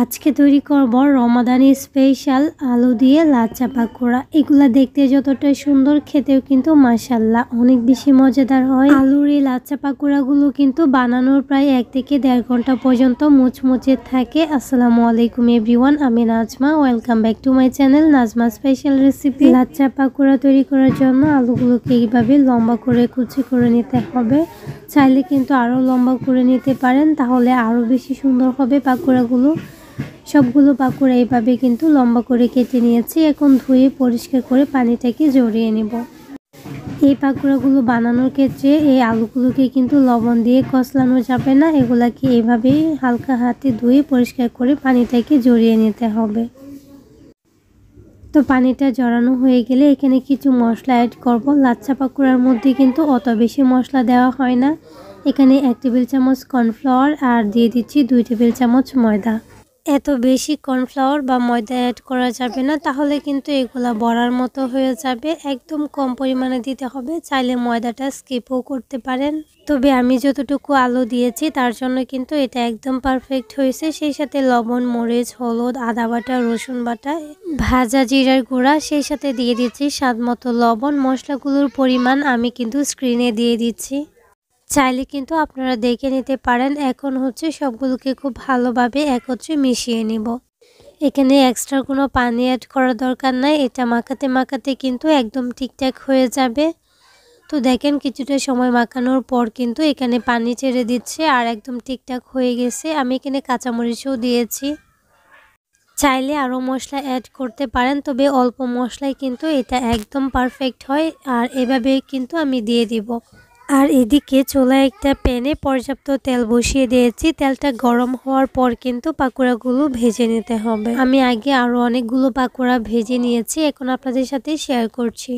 আজকে তৈরি করব রমাদানি স্পেশাল আলু দিয়ে লাচ্চা পাকোড়া। এগুলা দেখতে যতটা সুন্দর, খেতেও কিন্তু মাশাআল্লাহ অনেক বেশি মজাদার হয়। আলুর এই লাচ্চা পাকোড়াগুলো কিন্তু বানানোর প্রায় 1 থেকে 1.5 ঘন্টা পর্যন্ত মুচমুচে থাকে। আসসালামু আলাইকুম এভরিওয়ান, আমি Najma. Welcome back to my channel Najma special recipe. Laccha pakora তৈরি করার জন্য আলুগুলোকে এইভাবে লম্বা করে কুচি করে নিতে হবে। চাইলে কিন্তু আরও লম্বা করে নিতে পারেন, তাহলে আরও বেশি সুন্দর হবে পাকোড়াগুলো। সবগুলো পাকোড়া এইভাবে কিন্তু লম্বা করে কেটে নিয়েছি। এখন ধুয়ে পরিষ্কার করে পানিটাকে ঝরিয়ে নেব। এই পাকোড়াগুলো বানানোর ক্ষেত্রে এই আলুগুলোকে কিন্তু লবণ দিয়ে কষলানো যাবে না, এগুলাকে এইভাবেই হালকা হাতে ধুয়ে পরিষ্কার করে পানিটাকে ঝরিয়ে নিতে হবে। তো পানিটা ঝরানো হয়ে গেলে এখানে কিছু মশলা অ্যাড করব। লাচ্চা পাকোড়ার মধ্যে কিন্তু অত বেশি মশলা দেওয়া হয় না। এখানে 1 টেবিল চামচ কর্নফ্লাওয়ার আর দিয়ে দিচ্ছি 2 টেবিল চামচ ময়দা। এত বেশি কর্নফ্লাওয়ার বা ময়দা অ্যাড করা যাবে না, তাহলে কিন্তু এগুলা বড়ার মতো হয়ে যাবে। একদম কম পরিমাণে দিতে হবে। চাইলে ময়দাটা স্কিপও করতে পারেন, তবে আমি যতটুকু আলু দিয়েছি তার জন্য কিন্তু এটা একদম পারফেক্ট হয়েছে। সেই সাথে লবণ, মরিচ, হলুদ, আদা বাটা, রসুন বাটা, ভাজা জিরার গুঁড়া, সেই সাথে দিয়ে দিচ্ছি স্বাদ মতো লবণ। মশলাগুলোর পরিমাণ আমি কিন্তু স্ক্রিনে দিয়ে দিচ্ছি, চাইলে কিন্তু আপনারা দেখে নিতে পারেন। এখন সবগুলোকে খুব ভালোভাবে একত্রে মিশিয়ে নিব। এখানে এক্সট্রা কোনো পানি অ্যাড করার দরকার নাই, এটা মাখাতে মাখাতে কিন্তু একদম ঠিকঠাক হয়ে যাবে। তো দেখেন কিছুটা সময় মাখানোর পর কিন্তু এখানে পানি ছেড়ে দিচ্ছে আর একদম ঠিকঠাক হয়ে গেছে। আমি এখানে কাঁচামরিচও দিয়েছি, চাইলে আরও মশলা অ্যাড করতে পারেন, তবে অল্প মশলায় কিন্তু এটা একদম পারফেক্ট হয়। আর এভাবে কিন্তু আমি দিয়ে দিব। আর এদিকে চুলায় একটা প্যানে পর্যাপ্ত তেল বসিয়ে দিয়েছি। তেলটা গরম হওয়ার পর কিন্তু পাকোড়াগুলো ভেজে নিতে হবে। আমি আগে আরও অনেকগুলো পাকোড়া ভেজে নিয়েছি, এখন আপনাদের সাথে শেয়ার করছি।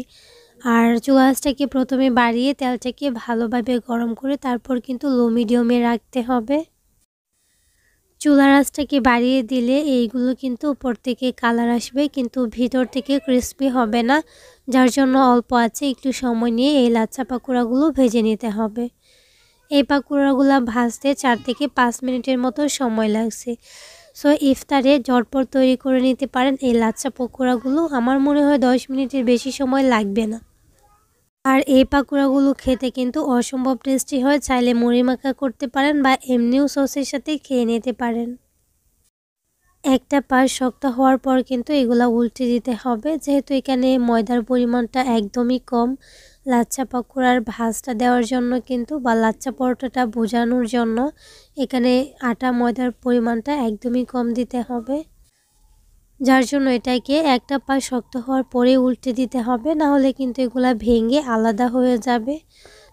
আর চুলা আঁচটাকে প্রথমে বাড়িয়ে তেলটাকে ভালোভাবে গরম করে তারপর কিন্তু লো মিডিয়ামে রাখতে হবে। চুলার আঁচটাকে বাড়িয়ে দিলে এইগুলো কিন্তু উপর থেকে কালার আসবে, কিন্তু ভিতর থেকে ক্রিস্পি হবে না। যার জন্য অল্প আছে একটু সময় নিয়ে এই লাচ্চা পাকোড়াগুলো ভেজে নিতে হবে। এই পাকোড়াগুলো ভাজতে 4 থেকে 5 মিনিটের মতো সময় লাগছে। সো ইফতারে ঝটপট তৈরি করে নিতে পারেন এই লাচ্চা পাকোড়াগুলো। আমার মনে হয় 10 মিনিটের বেশি সময় লাগবে না। আর এই পাকোড়াগুলো খেতে কিন্তু অসম্ভব টেস্টি হয়। চাইলে মুড়ি মাখা করতে পারেন বা এমনিও সসের সাথে খেয়ে নিতে পারেন। একটা পাশ শক্ত হওয়ার পর কিন্তু এগুলা উল্টে দিতে হবে, যেহেতু এখানে ময়দার পরিমাণটা একদমই কম। লাচ্চা পাকোড়ার ভাজটা দেওয়ার জন্য কিন্তু বা লাচ্চা পরোটাটা বোঝানোর জন্য এখানে আটা ময়দার পরিমাণটা একদমই কম দিতে হবে। যার জন্য এটাকে একটা পা শক্ত হওয়ার পরে উল্টে দিতে হবে, না হলে কিন্তু এগুলা ভেঙে আলাদা হয়ে যাবে।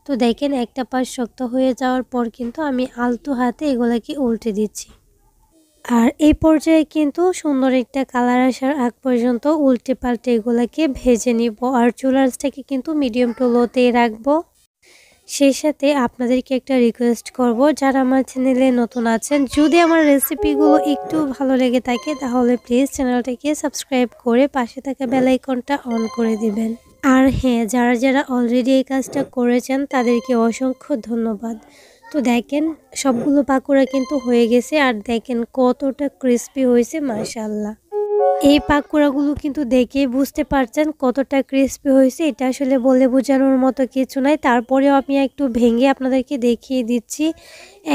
তো দেখেন একটা পা শক্ত হয়ে যাওয়ার পর কিন্তু আমি আলতো হাতে এগুলাকে উল্টে দিচ্ছি। আর এই পর্যায়ে কিন্তু সুন্দর একটা কালার আসার আগ পর্যন্ত উল্টে পাল্টে এগুলাকে ভেজে নিব। আর চুলার আঁচটাকে কিন্তু মিডিয়াম টু লোতেই রাখবো। সেই সাথে আপনাদেরকে একটা রিকোয়েস্ট করব, যারা আমার চ্যানেলে নতুন আছেন, যদি আমার রেসিপিগুলো একটু ভালো লেগে থাকে তাহলে প্লিজ চ্যানেলটাকে সাবস্ক্রাইব করে পাশে থাকা বেল আইকনটা অন করে দিবেন। আর হ্যাঁ, যারা যারা অলরেডি এই কাজটা করেছেন তাদেরকে অসংখ্য ধন্যবাদ। তো দেখেন সবগুলো পাকোড়া কিন্তু হয়ে গেছে, আর দেখেন কতটা ক্রিস্পি হয়েছে মাশাআল্লাহ। এই পাকোড়াগুলো কিন্তু দেখে বুঝতে পারছেন কতটা ক্রিস্পি হয়েছে, এটা আসলে বলে বোঝানোর মতো কিছু নাই। তারপরেও আমি একটু ভেঙে আপনাদেরকে দেখিয়ে দিচ্ছি,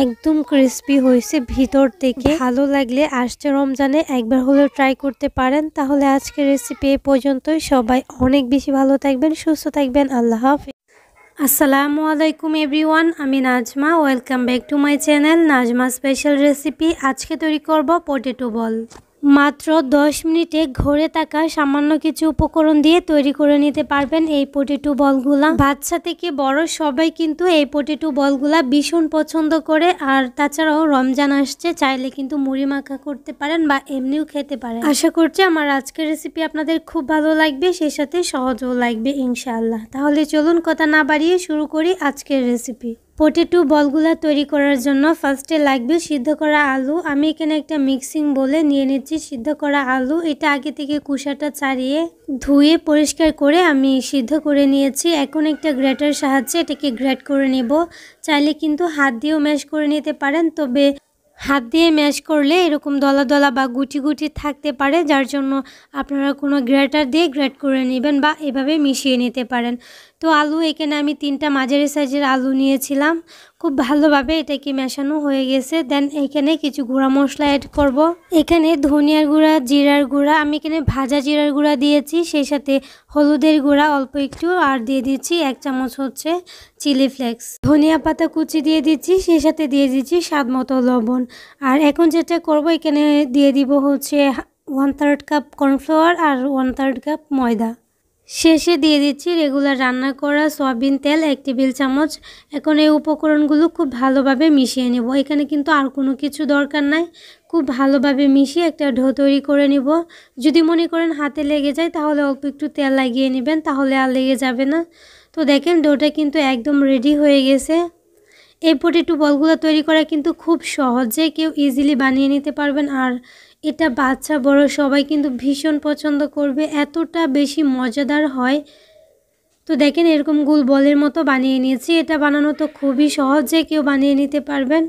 একদম ক্রিস্পি হয়েছে ভিতর থেকে। ভালো লাগলে আসছে রমজানে একবার হলেও ট্রাই করতে পারেন। তাহলে আজকের রেসিপি এই পর্যন্তই। সবাই অনেক বেশি ভালো থাকবেন, সুস্থ থাকবেন। আল্লাহ হাফেজ। আসসালামু আলাইকুম এভরিওয়ান, আমি Najma. Welcome back to my channel Najma special recipe. আজকে তৈরি করব পটেটো বল। মাত্র 10 মিনিটে ঘরে থাকা সামান্য কিছু উপকরণ দিয়ে তৈরি করে নিতে পারবেন এই পটেটো বলগুলা। বাচ্চা থেকে বড় সবাই কিন্তু এই পটেটো বলগুলা ভীষণ পছন্দ করে। আর তাছাড়াও রমজান আসছে, চাইলে কিন্তু মুড়ি মাখা করতে পারেন বা এমনিও খেতে পারেন। আশা করছি আমার আজকের রেসিপি আপনাদের খুব ভালো লাগবে, সেই সাথে সহজও লাগবে ইনশাআল্লাহ। তাহলে চলুন কথা না বাড়িয়ে শুরু করি আজকের রেসিপি। পটেটো বলগুলা তৈরি করার জন্য ফার্স্টে লাগবে সিদ্ধ করা আলু। আমি এখানে একটা মিক্সিং বলে নিয়ে নিচ্ছি সিদ্ধ করা আলু। এটা আগে থেকে কুসাটা ছাড়িয়ে ধুয়ে পরিষ্কার করে আমি সিদ্ধ করে নিয়েছি। এখন একটা গ্রেটার সাহায্যে এটাকে গ্রেট করে নেব। চাইলে কিন্তু হাত দিয়েও ম্যাশ করে নিতে পারেন, তবে হাত দিয়ে ম্যাশ করলে এরকম দলা দলা বা গুটি গুটি থাকতে পারে, যার জন্য আপনারা কোনো গ্রেটার দিয়ে গ্রেট করে নেবেন বা এভাবে মিশিয়ে নিতে পারেন। তো আলু এখানে আমি 3টা মাঝারি সাইজের আলু নিয়েছিলাম। খুব ভালোভাবে এটাকে মেশানো হয়ে গেছে। দেন এখানে কিছু গুঁড়া মশলা অ্যাড করব। এখানে ধনিয়ার গুঁড়া, জিরার গুঁড়া, আমি এখানে ভাজা জিরার গুঁড়া দিয়েছি, সেই সাথে হলুদের গুঁড়া অল্প একটু, আর দিয়ে দিচ্ছি 1 চামচ হচ্ছে চিলি ফ্লেক্স। ধনিয়া পাতা কুচি দিয়ে দিচ্ছি, সেই সাথে দিয়ে দিচ্ছি স্বাদ মতো লবণ। আর এখন যেটা করব, এখানে দিয়ে দিব হচ্ছে 1/3 কাপ কর্নফ্লাওয়ার আর 1/3 কাপ ময়দা। শেষে দিয়ে দিচ্ছি রেগুলার রান্না করা সয়াবিন তেল 1 টেবিল চামচ। এখন এই উপকরণগুলো খুব ভালোভাবে মিশিয়ে নেব। এখানে কিন্তু আর কোনো কিছু দরকার নাই। খুব ভালোভাবে মিশিয়ে একটা ডো তৈরি করে নিব। যদি মনে করেন হাতে লেগে যায় তাহলে অল্প একটু তেল লাগিয়ে নেবেন, তাহলে আর লেগে যাবে না। তো দেখেন ডোটা কিন্তু একদম রেডি হয়ে গেছে। এই পটেটো বলগুলো তৈরি করা কিন্তু খুব সহজে কেউ ইজিলি বানিয়ে নিতে পারবেন। আর এটা বাচ্চা বড় সবাই কিন্তু ভীষণ পছন্দ করবে, এতটা বেশি মজাদার হয়। তো দেখেন এরকম গোল বলের মতো বানিয়ে নিয়েছি। এটা বানানো তো খুবই সহজ, যে কেউ বানিয়ে নিতে পারবেন।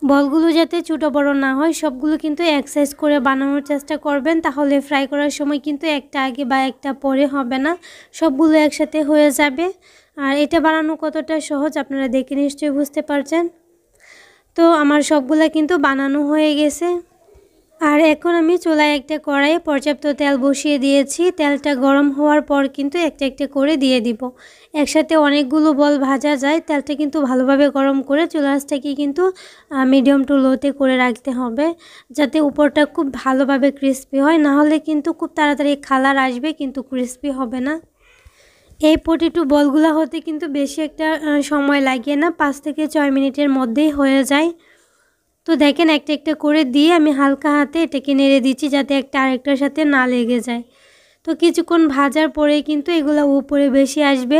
বলগুলো যাতে ছোটো বড় না হয়, সবগুলো কিন্তু এক সাইজ করে বানানোর চেষ্টা করবেন, তাহলে ফ্রাই করার সময় কিন্তু একটা আগে বা একটা পরে হবে না, সবগুলো একসাথে হয়ে যাবে। আর এটা বানানো কতটা সহজ আপনারা দেখে নিশ্চয়ই বুঝতে পারছেন। তো আমার সবগুলা কিন্তু বানানো হয়ে গেছে। আর এখন আমি চুলায় একটা কড়াইয়ে পর্যাপ্ত তেল বসিয়ে দিয়েছি। তেলটা গরম হওয়ার পর কিন্তু একটা একটা করে দিয়ে দিব। একসাথে অনেকগুলো বল ভাজা যায়। তেলটা কিন্তু ভালোভাবে গরম করে চুলার আঁচটাকে কিন্তু মিডিয়াম টু লোতে করে রাখতে হবে, যাতে উপরটা খুব ভালোভাবে ক্রিস্পি হয়। না হলে কিন্তু খুব তাড়াতাড়ি কালার আসবে কিন্তু ক্রিস্পি হবে না। এই পটেটো বলগুলো হতে কিন্তু বেশি একটা সময় লাগে না, 5 থেকে 6 মিনিটের মধ্যেই হয়ে যায়। তো দেখেন একটা একটা করে দিয়ে আমি হালকা হাতে এটাকে নেড়ে দিচ্ছি, যাতে একটা আরেকটার সাথে না লেগে যায়। তো কিছুক্ষণ ভাজার পরে কিন্তু এগুলো উপরে বেশি আসবে।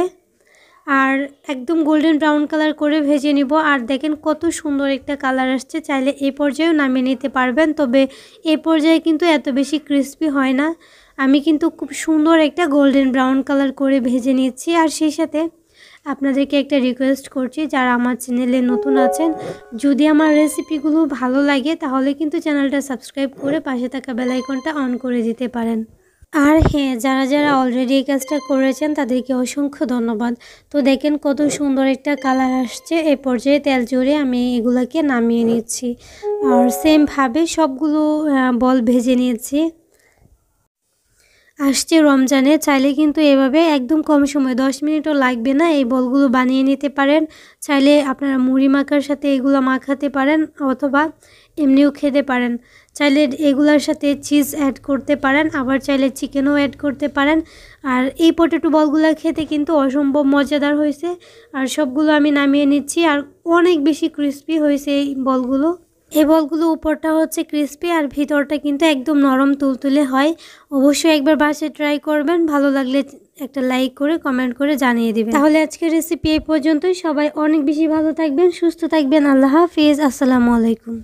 আর একদম গোল্ডেন ব্রাউন কালার করে ভেজে নিব। আর দেখেন কত সুন্দর একটা কালার আসছে। চাইলে এই পর্যায়েও নামিয়ে নিতে পারবেন, তবে এই পর্যায়ে কিন্তু এত বেশি ক্রিস্পি হয় না। আমি কিন্তু খুব সুন্দর একটা গোল্ডেন ব্রাউন কালার করে ভেজে নিচ্ছি। আর সেই সাথে আপনাদেরকে একটা রিকোয়েস্ট করছি, যারা আমার চ্যানেলে নতুন আছেন, যদি আমার রেসিপিগুলো ভালো লাগে তাহলে কিন্তু চ্যানেলটা সাবস্ক্রাইব করে পাশে থাকা বেল আইকনটা অন করে দিতে পারেন। আর হ্যাঁ, যারা যারা অলরেডি এই কাজটা করেছেন তাদেরকে অসংখ্য ধন্যবাদ। তো দেখেন কত সুন্দর একটা কালার আসছে। এই পর্যায়ে তেল জড়িয়ে আমি এগুলাকে নামিয়ে নিচ্ছি। আর সেমভাবে সবগুলো বল ভেজে নিয়েছি। আসছে রমজানে, চাইলে কিন্তু এভাবে একদম কম সময় 10 মিনিটও লাগবে না, এই বলগুলো বানিয়ে নিতে পারেন। চাইলে আপনারা মুড়ি মাখার সাথে এগুলো মাখাতে পারেন, অথবা এমনিও খেতে পারেন। চাইলে এগুলোর সাথে চিজ অ্যাড করতে পারেন, আবার চাইলে চিকেনও অ্যাড করতে পারেন। আর এই পটেটো বলগুলো খেতে কিন্তু অসম্ভব মজাদার হয়েছে। আর সবগুলো আমি নামিয়ে নিচ্ছি। আর অনেক বেশি ক্রিস্পি হয়েছে এই বলগুলো। এই বলগুলো উপরটা হচ্ছে ক্রিস্পি আর ভিতরটা কিন্তু একদম নরম তুলতুলে হয়। অবশ্যই একবার বাসায় ট্রাই করবেন, ভালো লাগলে একটা লাইক করে কমেন্ট করে জানিয়ে দিবেন। তাহলে আজকের রেসিপি এই পর্যন্তই। সবাই অনেক বেশি ভালো থাকবেন, সুস্থ থাকবেন। আল্লাহ হাফিজ, আসসালামু আলাইকুম।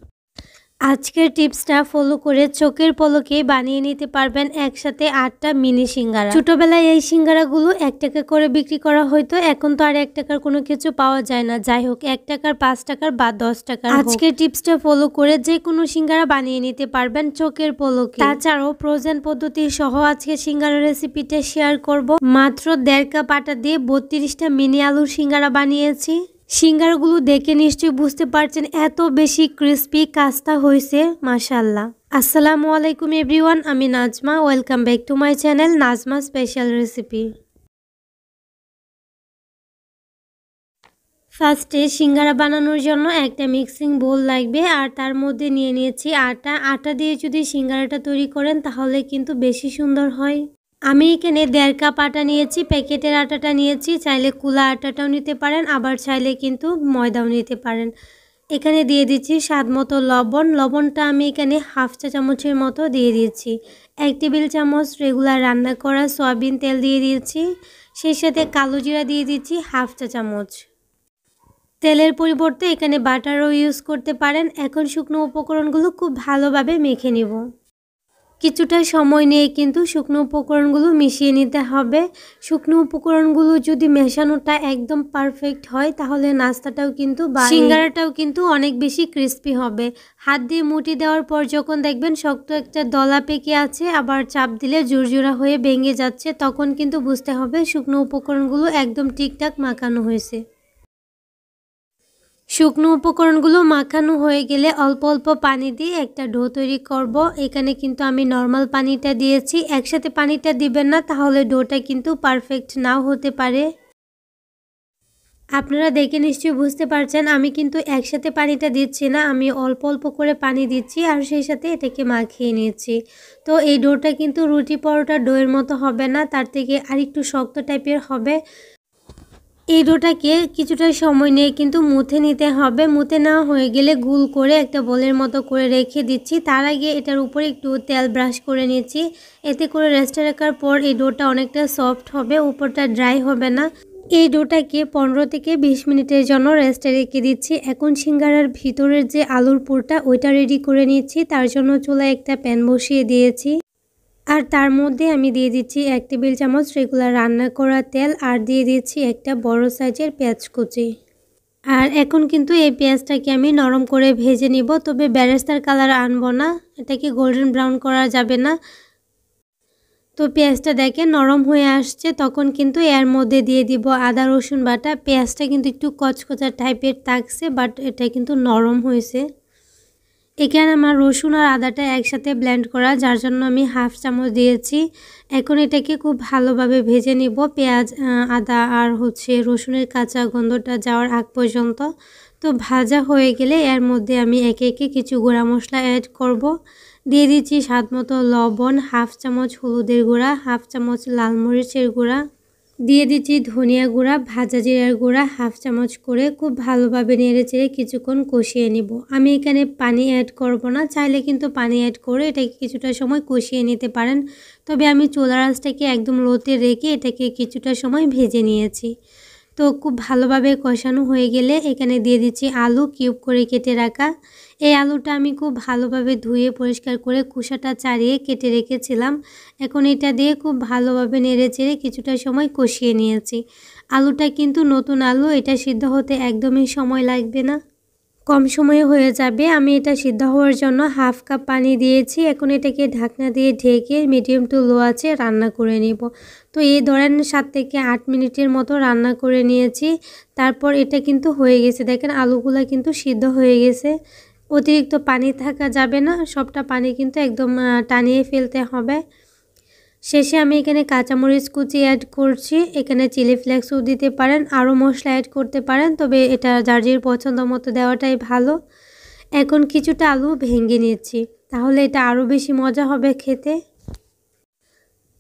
আজকের টিপসটা ফলো করে চোখের পলকে বানিয়ে নিতে পারবেন একসাথে 8টা মিনি সিঙ্গারা। ছোটবেলায় এই সিঙ্গারাগুলো 1 টাকা করে বিক্রি করা হতো, এখন তো আর 1 টাকার কোনো কিছু পাওয়া যায় না। যাই হোক, 1 টাকার, 5 টাকার বা 10 টাকার, আজকের টিপসটা ফলো করে যে কোনো সিঙ্গারা বানিয়ে নিতে পারবেন চোখের পলকে। তাছাড়াও ফ্রোজেন পদ্ধতি সহ আজকে সিঙ্গারা রেসিপিটা শেয়ার করব। মাত্র 1.5 কাপ আটা দিয়ে 32টা মিনি আলুর সিঙ্গারা বানিয়েছি। সিঙ্গারাগুলো দেখে নিশ্চয়ই বুঝতে পারছেন এত বেশি ক্রিস্পি কাজটা হয়েছে, মাশাআল্লাহ। আসসালামু আলাইকুম এভরিওয়ান, আমি Najma. Welcome back to my channel Najma special recipe. ফার্স্টে সিঙ্গারা বানানোর জন্য একটা মিক্সিং বোল লাগবে, আর তার মধ্যে নিয়ে নিয়েছি আটা। আটা দিয়ে যদি সিঙ্গারাটা তৈরি করেন তাহলে কিন্তু বেশি সুন্দর হয়। আমি এখানে 1.5 কাপ আটা নিয়েছি, প্যাকেটের আটাটা নিয়েছি। চাইলে কুলা আটাটাও নিতে পারেন, আবার চাইলে কিন্তু ময়দাও নিতে পারেন। এখানে দিয়ে দিচ্ছি স্বাদ মতো লবণ। লবণটা আমি এখানে 1/2 চা চামচের মতো দিয়ে দিয়েছি। 1 টেবিল চামচ রেগুলার রান্না করা সয়াবিন তেল দিয়ে দিয়েছি। সেই সাথে কালো জিরা দিয়ে দিচ্ছি 1/2 চা চামচ। তেলের পরিবর্তে এখানে বাটারও ইউজ করতে পারেন। এখন শুকনো উপকরণগুলো খুব ভালোভাবে মেখে নিব। কিছুটা সময় নিয়ে কিন্তু শুকনো উপকরণগুলো মিশিয়ে নিতে হবে। শুকনো উপকরণগুলো যদি মেশানোটা একদম পারফেক্ট হয় তাহলে নাস্তাটাও কিন্তু সিঙ্গারাটাও কিন্তু অনেক বেশি ক্রিস্পি হবে। হাত দিয়ে মুঠি দেওয়ার পর যখন দেখবেন শক্ত একটা দলা পেকে আছে, আবার চাপ দিলে ঝুরঝুরা হয়ে ভেঙে যাচ্ছে, তখন কিন্তু বুঝতে হবে শুকনো উপকরণগুলো একদম ঠিকঠাক মাখানো হয়েছে। শুকনো উপকরণগুলো মাখানো হয়ে গেলে অল্প অল্প পানি দিয়ে একটা ডো তৈরি করব। এখানে কিন্তু আমি নর্মাল পানিটা দিয়েছি, একসাথে পানিটা দিবেন না, তাহলে ডোটা কিন্তু পারফেক্ট নাও হতে পারে। আপনারা দেখে নিশ্চয়ই বুঝতে পারছেন আমি কিন্তু একসাথে পানিটা দিচ্ছি না, আমি অল্প অল্প করে পানি দিচ্ছি আর সেই সাথে এটাকে মাখিয়ে নিয়েছি। তো এই ডোটা কিন্তু রুটি পরোটা ডোয়ের মতো হবে না, তার থেকে আরেকটু শক্ত টাইপের হবে। এই ডোটাকে কিছুটা সময় নিয়ে কিন্তু মুথে নিতে হবে। মুথে নেওয়া হয়ে গেলে গুল করে একটা বোলের মতো করে রেখে দিচ্ছি। তার আগে এটার উপরে একটু তেল ব্রাশ করে নিচ্ছি, এতে করে রেস্টে রাখার পর এই ডোটা অনেকটা সফট হবে, উপরটা ড্রাই হবে না। এই ডোটাকে 15 থেকে 20 মিনিটের জন্য রেস্টে রেখে দিচ্ছি। এখন সিঙ্গারার ভিতরের যে আলুর পুরটা ওইটা রেডি করে নিচ্ছি। তার জন্য চুলায় একটা প্যান বসিয়ে দিয়েছি, আর তার মধ্যে আমি দিয়ে দিচ্ছি 1 টেবিল চামচ রেগুলার রান্না করা তেল, আর দিয়ে দিচ্ছি একটা বড় সাইজের পেঁয়াজ কুচি। আর এখন কিন্তু এই পেঁয়াজটাকে আমি নরম করে ভেজে নিব, তবে বেরেস্তার কালার আনবো না, এটাকে গোল্ডেন ব্রাউন করা যাবে না। তো পেঁয়াজটা দেখেন নরম হয়ে আসছে, তখন কিন্তু এর মধ্যে দিয়ে দিব আদা রসুন বাটা। পেঁয়াজটা কিন্তু একটু কচকচা টাইপের থাকছে, বাট এটা কিন্তু নরম হয়েছে। এখানে আমার রসুন আর আদাটা একসাথে ব্লেন্ড করা, যার জন্য আমি হাফ চামচ দিয়েছি। এখন এটাকে খুব ভালোভাবে ভেজে নিব, পেঁয়াজ আদা আর রসুনের কাঁচা গন্ধটা যাওয়ার আগ পর্যন্ত। তো ভাজা হয়ে গেলে এর মধ্যে আমি একে একে কিছু গুঁড়া মশলা অ্যাড করব। দিয়ে দিচ্ছি স্বাদ মতো লবণ, হাফ চামচ হলুদের গুঁড়া, হাফ চামচ লাল মরিচের গুঁড়া, দিয়ে দিচ্ছি ধনিয়া গুঁড়া, ভাজা জিরার গুঁড়া হাফ চামচ করে খুব ভালোভাবে নেড়েচেড়ে কিছুক্ষণ কষিয়ে নিব। আমি এখানে পানি অ্যাড করব না, চাইলে কিন্তু পানি অ্যাড করে এটাকে কিছুটা সময় কষিয়ে নিতে পারেন, তবে আমি চুলার আঁচটাকে একদম লোতে রেখে এটাকে কিছুটা সময় ভেজে নিয়েছি। তো খুব ভালোভাবে কষানো হয়ে গেলে এখানে দিয়ে দিচ্ছি আলু কিউব করে কেটে রাখা। এই আলুটা আমি খুব ভালোভাবে ধুয়ে পরিষ্কার করে খোসাটা ছাড়িয়ে কেটে রেখেছিলাম। এখন এটা দিয়ে খুব ভালোভাবে নেড়েচেড়ে কিছুটা সময় কষিয়ে নিয়েছি। আলুটা কিন্তু নতুন আলু, এটা সিদ্ধ হতে একদমই সময় লাগবে না, কম সময়ে হয়ে যাবে। আমি এটা সিদ্ধ হওয়ার জন্য হাফ কাপ পানি দিয়েছি। এখন এটাকে ঢাকনা দিয়ে ঢেকে মিডিয়াম টু লো আছে রান্না করে নিব। তো এই ধরেন 7 থেকে 8 মিনিটের মতো রান্না করে নিয়েছি। তারপর এটা কিন্তু হয়ে গেছে, দেখেন আলুগুলা কিন্তু সিদ্ধ হয়ে গেছে। অতিরিক্ত পানি থাকা যাবে না, সবটা পানি কিন্তু একদম টানিয়ে ফেলতে হবে। শেষে আমি এখানে কাঁচামরিচ কুচি অ্যাড করছি, এখানে চিলি ফ্লেক্সও দিতে পারেন, আরও মশলা অ্যাড করতে পারেন, তবে এটা যার যার পছন্দ মতো দেওয়াটাই ভালো। এখন কিছুটা আলু ভেঙে নিচ্ছি, তাহলে এটা আরও বেশি মজা হবে খেতে।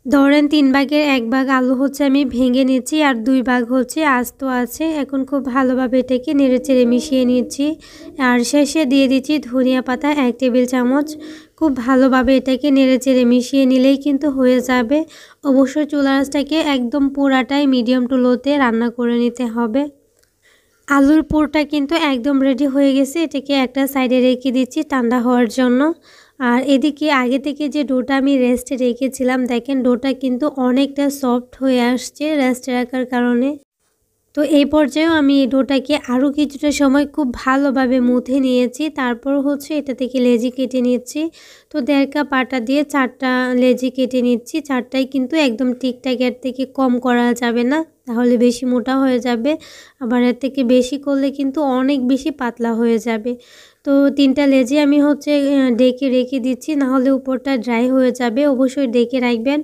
ধরেন 3 ভাগের 1 ভাগ আলু আমি ভেঙে নিচ্ছি, আর 2 ভাগ আস্ত আছে। এখন খুব ভালোভাবে এটাকে নেড়েচেড়ে মিশিয়ে নিচ্ছি, আর শেষে দিয়ে দিচ্ছি ধনিয়া পাতা 1 টেবিল চামচ। খুব ভালোভাবে এটাকে নেড়েচেড়ে মিশিয়ে নিলেই কিন্তু হয়ে যাবে। অবশ্যই চুলার আঁচটাকে একদম পুরাটাই মিডিয়াম টু লোতে রান্না করে নিতে হবে। আলুর পুরটা কিন্তু একদম রেডি হয়ে গেছে, এটাকে একটা সাইডে রেখে দিচ্ছি ঠান্ডা হওয়ার জন্য। আর এদিকে আগে থেকে যে ডোটা আমি রেস্টে রেখেছিলাম, দেখেন ডোটা কিন্তু অনেকটা সফট হয়ে আসছে রেস্টে রাখার কারণে। তো এই পর্যায়েও আমি এই ডোটাকে আরও কিছুটা সময় খুব ভালোভাবে মুথে নিয়েছি। তারপর এটা থেকে লেজি কেটে নিচ্ছি। তো 1.5 কাপ আটা দিয়ে 4টা লেজি কেটে নিচ্ছি। 4টাই কিন্তু একদম ঠিকঠাক, এর থেকে কম করা যাবে না, তাহলে বেশি মোটা হয়ে যাবে। আবার এর থেকে বেশি করলে কিন্তু অনেক বেশি পাতলা হয়ে যাবে। তো 3টা লেজি আমি ডেকে রেখে দিচ্ছি, নাহলে উপরটা ড্রাই হয়ে যাবে। অবশ্যই ডেকে রাখবেন।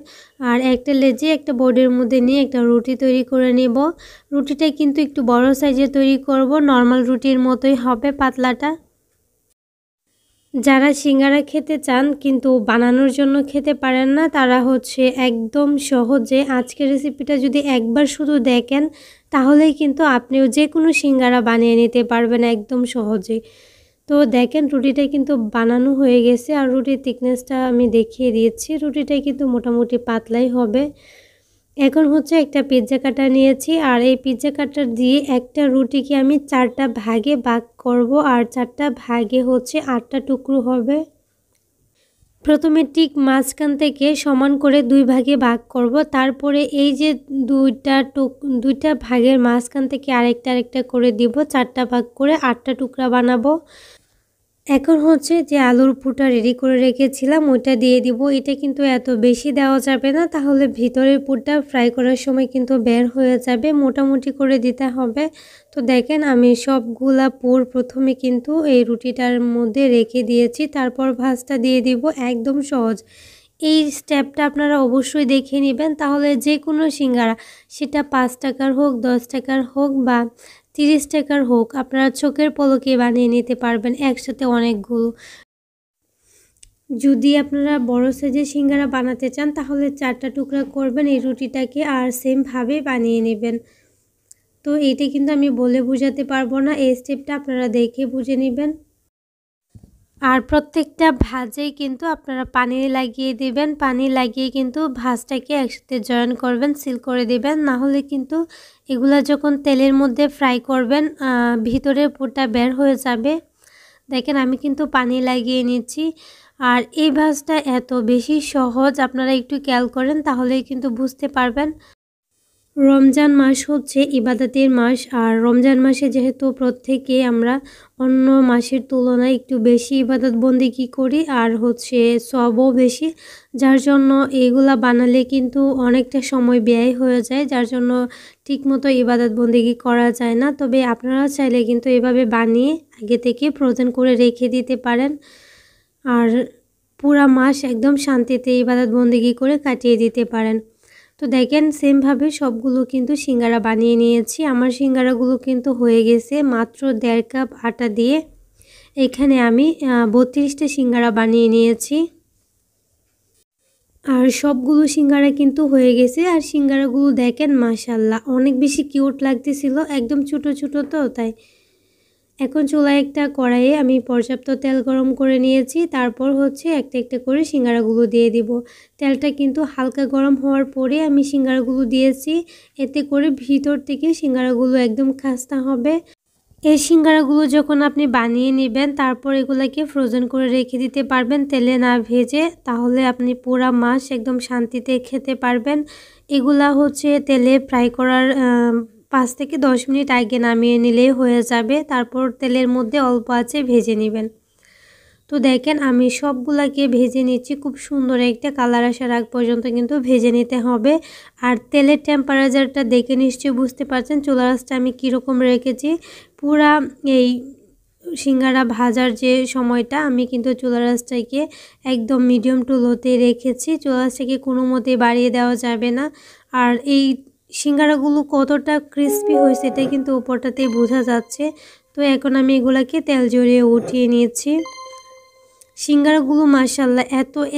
আর একটা লেজি একটা বোর্ডের মধ্যে নিয়ে একটা রুটি তৈরি করে নেব। রুটিটা কিন্তু একটু বড় সাইজে তৈরি করব, নর্মাল রুটির মতোই হবে পাতলাটা। যারা সিঙ্গারা খেতে চান কিন্তু বানানোর জন্য খেতে পারেন না, তারা একদম সহজে আজকের রেসিপিটা যদি একবার শুধু দেখেন, তাহলেই কিন্তু আপনিও যে কোনো সিঙ্গারা বানিয়ে নিতে পারবেন একদম সহজেই। তো দেখেন রুটিটা কিন্তু বানানো হয়ে গেছে, আর রুটির থিকনেসটা আমি দেখিয়ে দিয়েছি। রুটিটা কিন্তু মোটামুটি পাতলাই হবে। এখন একটা পিৎজা কাটার নিয়েছি, আর এই পিৎজা কাটার দিয়ে একটা রুটিকে আমি 4টা ভাগে ভাগ করব, আর 4টা ভাগে 8টা টুকরো হবে। প্রথমে ঠিক মাঝখান থেকে সমান করে 2 ভাগে ভাগ করব। তারপরে এই যে দুইটা ভাগের মাঝখান থেকে আরেকটা করে দিব। 4টা ভাগ করে 8টা টুকরা বানাবো। এখন হচ্ছে যে আলুর পুরটা রেডি করে রেখেছিলাম ওইটা দিয়ে দিব। এটা কিন্তু এত বেশি দেওয়া যাবে না, তাহলে ভিতরের পুরটা ফ্রাই করার সময় কিন্তু বের হয়ে যাবে। মোটামুটি করে দিতে হবে। তো দেখেন আমি সবগুলা পুর প্রথমে কিন্তু এই রুটিটার মধ্যে রেখে দিয়েছি, তারপর ভাজটা দিয়ে দিব। একদম সহজ এই স্টেপটা আপনারা অবশ্যই দেখে নেবেন, তাহলে যে কোনো সিঙ্গারা সেটা 5 টাকার হোক, 10 টাকার হোক বা 30 টাকার হোক, আপনারা চোখের পলকে বানিয়ে নিতে পারবেন একসাথে অনেকগুলো। যদি আপনারা বড় সাইজের সিঙ্গারা বানাতে চান তাহলে 4টা টুকরা করবেন এই রুটিটাকে, আর সেমভাবে বানিয়ে নেবেন। তো এইটা কিন্তু আমি বলে বোঝাতে পারবো না, এই স্টেপটা আপনারা দেখে বুঝে নেবেন। আর প্রত্যেকটা ভাজেই কিন্তু আপনারা পানি লাগিয়ে দিবেন। পানি লাগিয়ে কিন্তু ভাজটাকে একসাথে জয়েন করবেন, সিল করে দিবেন। না হলে কিন্তু এগুলা যখন তেলের মধ্যে ফ্রাই করবেন ভিতরের পুরটা বের হয়ে যাবে। দেখেন আমি কিন্তু পানি লাগিয়ে নিচ্ছি। আর এই ভাজটা এত বেশি সহজ, আপনারা একটু খেয়াল করেন তাহলেই কিন্তু বুঝতে পারবেন। রমজান মাস হচ্ছে ইবাদতের মাস, আর রমজান মাসে যেহেতু প্রত্যেকে আমরা অন্য মাসের তুলনায় একটু বেশি ইবাদত বন্দেগী করি আর হচ্ছে সবও বেশি, যার জন্য এগুলা বানালে কিন্তু অনেকটা সময় ব্যয় হয়ে যায়, যার জন্য ঠিকমতো ইবাদত বন্দেগী করা যায় না। তবে আপনারা চাইলে কিন্তু এভাবে বানিয়ে আগে থেকে ফ্রোজেন করে রেখে দিতে পারেন, আর পুরা মাস একদম শান্তিতে ইবাদত বন্দেগী করে কাটিয়ে দিতে পারেন। তো দেখেন সেমভাবে সবগুলো কিন্তু সিঙ্গারা বানিয়ে নিয়েছি। আমার সিঙ্গারাগুলো কিন্তু হয়ে গেছে মাত্র 1.5 কাপ আটা দিয়ে। এখানে আমি 32টা সিঙ্গারা বানিয়ে নিয়েছি। আর সবগুলো সিঙ্গারা কিন্তু হয়ে গেছে। আর সিঙ্গারাগুলো দেখেন মাশাআল্লাহ অনেক বেশি কিউট লাগতেছিল, একদম ছোট ছোট তো তাই। এখন চুলায় একটা কড়াইয়ে আমি পর্যাপ্ত তেল গরম করে নিয়েছি, তারপর হচ্ছে একটা করে সিঙ্গারাগুলো দিয়ে দিব। তেলটা কিন্তু হালকা গরম হওয়ার পরে আমি সিঙ্গারাগুলো দিয়েছি, এতে করে ভিতর থেকে সিঙ্গারাগুলো একদম খাস্তা হবে। এই সিঙ্গারাগুলো যখন আপনি বানিয়ে নেবেন তারপর এগুলোকে ফ্রোজেন করে রেখে দিতে পারবেন তেলে না ভেজে, তাহলে আপনি পুরা মাস একদম শান্তিতে খেতে পারবেন। এগুলা হচ্ছে তেলে ফ্রাই করার 5 থেকে 10 মিনিট আগে নামিয়ে নিলেই হয়ে যাবে। তারপর তেলের মধ্যে অল্প আঁচে ভেজে নেবেন। তো দেখেন আমি সবগুলাকে ভেজে নিচ্ছি, খুব সুন্দর একটা কালার আসার আগ পর্যন্ত কিন্তু ভেজে নিতে হবে। আর তেলের টেম্পারেচারটা দেখে নিশ্চয়ই বুঝতে পারছেন চুলার আঁচটা আমি কীরকম রেখেছি। পুরা এই সিঙ্গারা ভাজার যে সময়টা আমি কিন্তু চুলার আঁচটাকে একদম মিডিয়াম টু লোতে রেখেছি, চুলার আঁচটাকে কোনো মতেই বাড়িয়ে দেওয়া যাবে না। আর এই সিঙ্গারাগুলো কতটা ক্রিস্পি হয়েছে এটা কিন্তু উপরটাতেই বোঝা যাচ্ছে। তো এখন আমি এগুলাকে তেল জড়িয়ে উঠিয়ে নিয়েছি। সিঙ্গারাগুলো মাশাআল্লাহ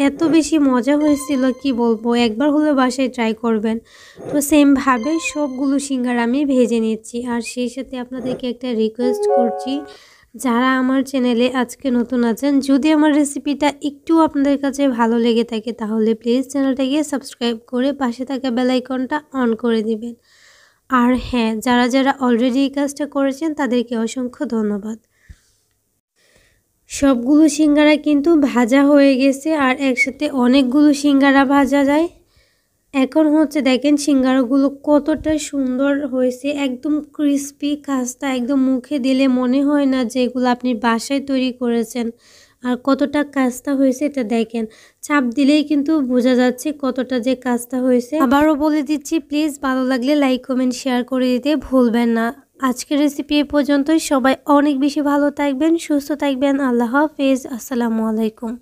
এত বেশি মজা হয়েছিল কি বলবো, একবার হলে বাসায় ট্রাই করবেন। তো সেমভাবে সবগুলো সিঙ্গারা আমি ভেজে নিচ্ছি। আর সেই সাথে আপনাদেরকে একটা রিকোয়েস্ট করছি, যারা আমার চ্যানেলে আজকে নতুন আছেন, যদি আমার রেসিপিটা একটু আপনাদের কাছে ভালো লেগে থাকে তাহলে প্লিজ চ্যানেলটাকে সাবস্ক্রাইব করে পাশে থাকা বেল আইকনটা অন করে দিবেন। আর হ্যাঁ, যারা অলরেডি এই কাজটা করেছেন তাদেরকে অসংখ্য ধন্যবাদ। সবগুলো সিঙ্গারা কিন্তু ভাজা হয়ে গেছে, আর একসাথে অনেকগুলো সিঙ্গারা ভাজা যায়। এখন হচ্ছে দেখেন সিঙ্গারাগুলো কতটা সুন্দর হয়েছে, একদম ক্রিস্পি খাস্তা, একদম মুখে দিলে মনে হয় না যে এগুলো আপনি বাসায় তৈরি করেছেন। আর কতটা কাস্তা হয়েছে এটা দেখেন, চাপ দিলেই কিন্তু বোঝা যাচ্ছে কতটা যে কাস্তা হয়েছে। আবারও বলে দিচ্ছি প্লিজ ভালো লাগলে লাইক কমেন্ট শেয়ার করে দিতে ভুলবেন না। আজকের রেসিপি এ পর্যন্তই। সবাই অনেক বেশি ভালো থাকবেন, সুস্থ থাকবেন। আল্লাহ হাফেজ, আসসালামু আলাইকুম।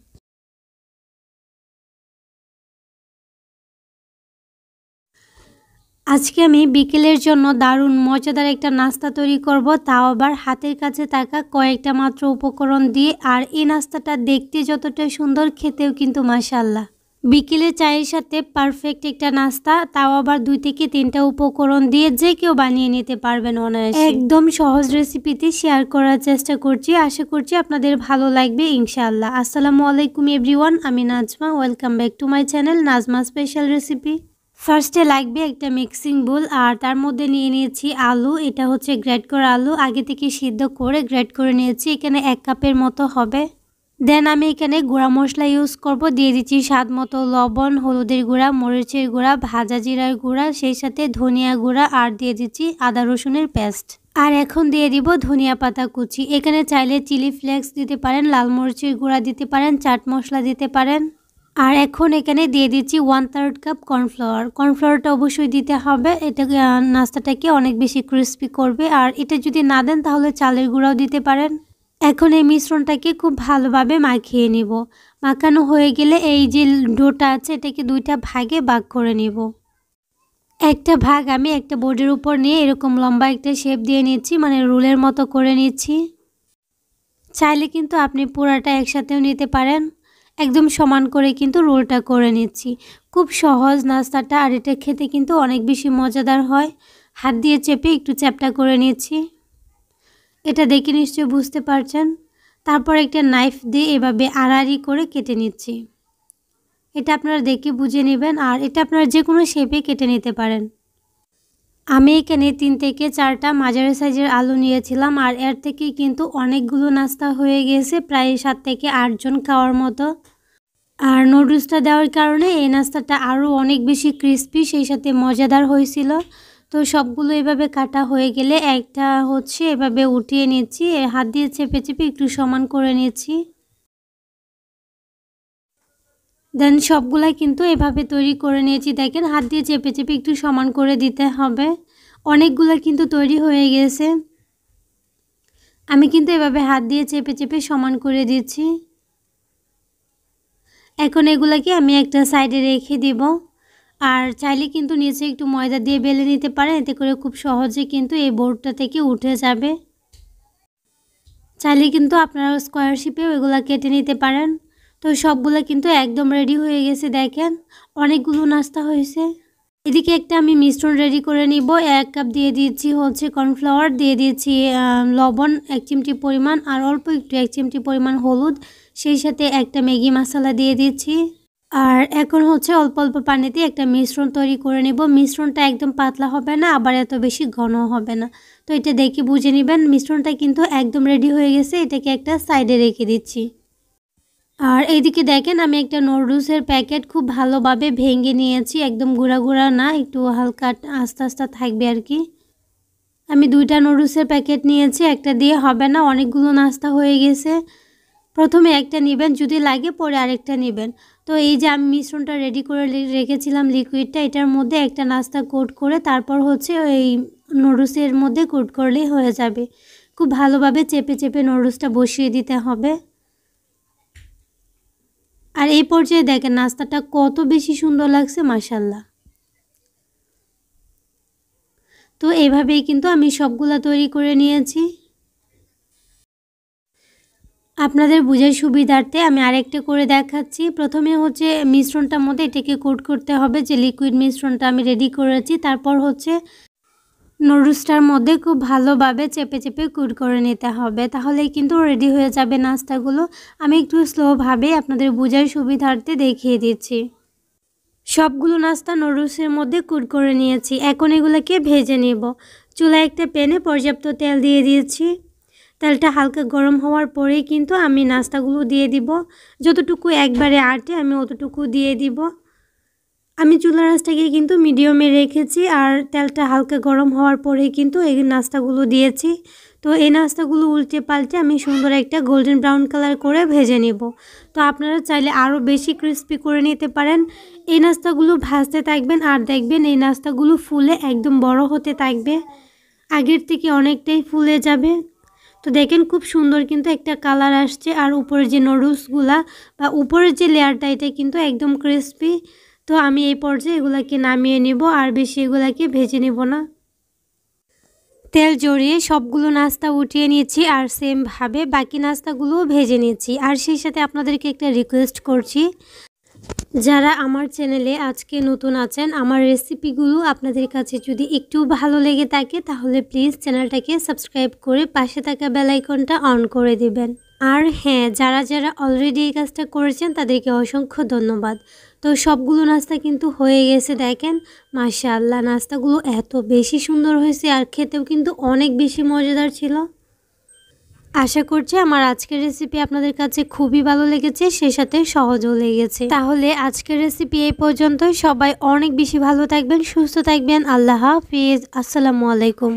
আজকে আমি বিকেলের জন্য দারুণ মজাদার একটা নাস্তা তৈরি করব, তাও আবার হাতের কাছে থাকা কয়েকটা মাত্র উপকরণ দিয়ে। আর এই নাস্তাটা দেখতে যতটা সুন্দর, খেতেও কিন্তু মাশাআল্লাহ। বিকেলে চায়ের সাথে পারফেক্ট একটা নাস্তা, তাও আবার 2 থেকে 3টা উপকরণ দিয়ে যে কেউ বানিয়ে নিতে পারবেন অনায়াসে। একদম সহজ রেসিপিতে শেয়ার করার চেষ্টা করছি, আশা করছি আপনাদের ভালো লাগবে ইনশাআল্লাহ। আসসালামু আলাইকুম এভরিওয়ান, আমি Najma, welcome back to my channel Najma special recipe. ফার্স্টে লাগবে একটা মিক্সিং বোল, আর তার মধ্যে নিয়ে নিয়েছি আলু। এটা হচ্ছে গ্রেট করা আলু, আগে থেকে সিদ্ধ করে গ্রেট করে নিয়েছি। এখানে 1 কাপের মতো হবে। দেন আমি এখানে গুঁড়া মশলা ইউজ করব। দিয়ে দিচ্ছি স্বাদ মতো লবণ, হলুদের গুঁড়া, মরিচের গুঁড়া, ভাজা জিরার গুঁড়া, সেই সাথে ধনিয়া গুঁড়া, আর দিয়ে দিচ্ছি আদা রসুনের পেস্ট। আর এখন দিয়ে দিব ধনিয়া পাতা কুচি। এখানে চাইলে চিলি ফ্লেক্স দিতে পারেন, লাল মরিচের গুঁড়া দিতে পারেন, চাট মশলা দিতে পারেন। আর এখন এখানে দিয়ে দিচ্ছি 1/3 কাপ কর্নফ্লাওয়ার। কর্নফ্লাওয়ারটা অবশ্যই দিতে হবে, এটা নাস্তাটাকে অনেক বেশি ক্রিস্পি করবে। আর এটা যদি না দেন তাহলে চালের গুঁড়াও দিতে পারেন। এখন এই মিশ্রণটাকে খুব ভালোভাবে মাখিয়ে নিব। মাখানো হয়ে গেলে এই যে ডোটা আছে এটাকে দুইটা ভাগে ভাগ করে নিব। একটা ভাগ আমি একটা বোর্ডের উপর নিয়ে এরকম লম্বা একটা শেপ দিয়ে নিচ্ছি, মানে রোলের মতো করে নিচ্ছি। চাইলে কিন্তু আপনি পুরাটা একসাথেও নিতে পারেন। একদম সমান করে কিন্তু রোলটা করে নিচ্ছি। খুব সহজ নাস্তাটা, আর এটা খেতে কিন্তু অনেক বেশি মজাদার হয়। হাত দিয়ে চেপে একটু চ্যাপটা করে নিচ্ছি। এটা দেখে নিশ্চয়ই বুঝতে পারছেন। তারপর একটা নাইফ দিয়ে এভাবে আড়াআড়ি করে কেটে নিচ্ছি। এটা আপনারা দেখে বুঝে নেবেন, আর এটা আপনারা যে কোনো শেপে কেটে নিতে পারেন। আমি এখানে 3 থেকে 4টা মাঝারি সাইজের আলু নিয়েছিলাম, আর এর থেকেই কিন্তু অনেকগুলো নাস্তা হয়ে গেছে, প্রায় 7 থেকে 8 জন খাওয়ার মতো। আর নুডলসটা দেওয়ার কারণে এই নাস্তাটা আরও অনেক বেশি ক্রিস্পি, সেই সাথে মজাদার হয়েছিল। তো সবগুলো এভাবে কাটা হয়ে গেলে একটা হচ্ছে এভাবে উঠিয়ে নিচ্ছি, হাত দিয়ে চেপে চেপে একটু সমান করে নিচ্ছি। দেন সবগুলাই কিন্তু এভাবে তৈরি করে নিয়েছি। দেখেন হাত দিয়ে চেপে চেপে একটু সমান করে দিতে হবে। অনেকগুলো কিন্তু তৈরি হয়ে গেছে। আমি কিন্তু এভাবে হাত দিয়ে চেপে চেপে সমান করে দিচ্ছি। এখন এগুলাকে আমি একটা সাইডে রেখে দিব। আর চাইলে কিন্তু নিচে একটু ময়দা দিয়ে বেলে নিতে পারেন, এতে করে খুব সহজে কিন্তু এই বোর্ডটা থেকে উঠে যাবে। চাইলে কিন্তু আপনারা স্কোয়ার শেপেও এগুলা কেটে নিতে পারেন। তো সবগুলো কিন্তু একদম রেডি হয়ে গেছে। দেখেন অনেকগুলো নাস্তা হয়েছে। এদিকে একটা আমি মিশ্রণ রেডি করে নিব। 1 কাপ দিয়ে দিয়েছি হচ্ছে কর্নফ্লাওয়ার, দিয়ে দিয়েছি লবণ 1 চিমটি পরিমাণ, আর অল্প একটু 1 চিমটি পরিমাণ হলুদ, সেই সাথে একটা ম্যাগি মশলা দিয়ে দিচ্ছি। আর এখন হচ্ছে অল্প অল্প পানিতে একটা মিশ্রণ তৈরি করে নিব। মিশ্রণটা একদম পাতলা হবে না, আবার এত বেশি ঘন হবে না। তো এটা দেখে বুঝে নেবেন। মিশ্রণটা কিন্তু একদম রেডি হয়ে গেছে, এটাকে একটা সাইডে রেখে দিচ্ছি। আর এইদিকে দেখেন আমি একটা নুডলসের প্যাকেট খুব ভালোভাবে ভেঙে নিয়েছি, একদম গুঁড়া গুঁড়া না, একটু হালকা আস্তে আস্তে থাকবে আর কি। আমি 2টা নুডলসের প্যাকেট নিয়েছি, একটা দিয়ে হবে না, অনেকগুলো নাস্তা হয়ে গেছে। প্রথমে একটা নেবেন, যদি লাগে পরে আরেকটা নেবেন। তো এই যে আমি মিশ্রণটা রেডি করে রেখেছিলাম লিকুইডটা, এটার মধ্যে একটা নাস্তা কোট করে তারপর হচ্ছে এই নুডলসের মধ্যে কোট করলেই হয়ে যাবে। খুব ভালোভাবে চেপে চেপে নুডলসটা বসিয়ে দিতে হবে। আর এই পর্যায়ে দেখেন নাস্তাটা কত বেশি সুন্দর লাগছে, মাশাআল্লাহ। তো এভাবেই কিন্তু আমি সবগুলা তৈরি করে নিয়েছি। আপনাদের বোঝার সুবিধার্থে আমি আরেকটা করে দেখাচ্ছি। প্রথমে হচ্ছে মিশ্রণটার মধ্যে এটাকে কোট করতে হবে, যে লিকুইড মিশ্রণটা আমি রেডি করেছি। তারপর হচ্ছে নুডলসটার মধ্যে খুব ভালোভাবে চেপে চেপে কোট করে নিতে হবে, তাহলেই কিন্তু রেডি হয়ে যাবে নাস্তাগুলো। আমি একটু স্লোভাবে আপনাদের বোঝার সুবিধার্থে দেখিয়ে দিচ্ছি। সবগুলো নাস্তা নুডলসের মধ্যে কোট করে নিয়েছি। এখন এগুলোকে ভেজে নেব। চুলায় একটা প্যানে পর্যাপ্ত তেল দিয়ে দিয়েছি। তেলটা হালকা গরম হওয়ার পরেই কিন্তু আমি নাস্তাগুলো দিয়ে দিব। যতটুকু একবারে আটে আমি অতটুকু দিয়ে দিব। আমি চুলার আঁচটাকে কিন্তু মিডিয়ামে রেখেছি, আর তেলটা হালকা গরম হওয়ার পরেই কিন্তু এই নাস্তাগুলো দিয়েছি। তো এই নাস্তাগুলো উল্টে পাল্টে আমি সুন্দর একটা গোল্ডেন ব্রাউন কালার করে ভেজে নেব। তো আপনারা চাইলে আরও বেশি ক্রিস্পি করে নিতে পারেন। এই নাস্তাগুলো ভাজতে থাকবেন, আর দেখবেন এই নাস্তাগুলো ফুলে একদম বড় হতে থাকবে, আগের থেকে অনেকটাই ফুলে যাবে। তো দেখেন খুব সুন্দর কিন্তু একটা কালার আসছে, আর উপরের যে নুডলসগুলা বা উপরের যে লেয়ারটা এটা কিন্তু একদম ক্রিস্পি। তো আমি এই পর্যায়ে এগুলাকে নামিয়ে নেব, আর বেশি এগুলাকে ভেজে নেব না। তেল জড়িয়ে সবগুলো নাস্তা উঠিয়ে নিয়েছি, আর সেমভাবে বাকি নাস্তাগুলোও ভেজে নিয়েছি। আর সেই সাথে আপনাদেরকে একটা রিকোয়েস্ট করছি, যারা আমার চ্যানেলে আজকে নতুন আছেন, আমার রেসিপিগুলো আপনাদের কাছে যদি একটু ভালো লেগে থাকে তাহলে প্লিজ চ্যানেলটাকে সাবস্ক্রাইব করে পাশে থাকা বেল আইকনটা অন করে দিবেন। আর হ্যাঁ, যারা যারা অলরেডি এই কাজটা করেছেন তাদেরকে অসংখ্য ধন্যবাদ। তো সবগুলো নাস্তা কিন্তু হয়ে গেছে। দেখেন মাশাআল্লাহ, নাস্তাগুলো এত বেশি সুন্দর হয়েছে, আর খেতেও কিন্তু অনেক বেশি মজাদার ছিল। আশা করছি আমার আজকের রেসিপি আপনাদের কাছে খুবই ভালো লেগেছে, সেই সাথে সহজও লেগেছে। তাহলে আজকের রেসিপি এই পর্যন্তই। সবাই অনেক বেশি ভালো থাকবেন, সুস্থ থাকবেন। আল্লাহ হাফিজ। আসসালামু আলাইকুম।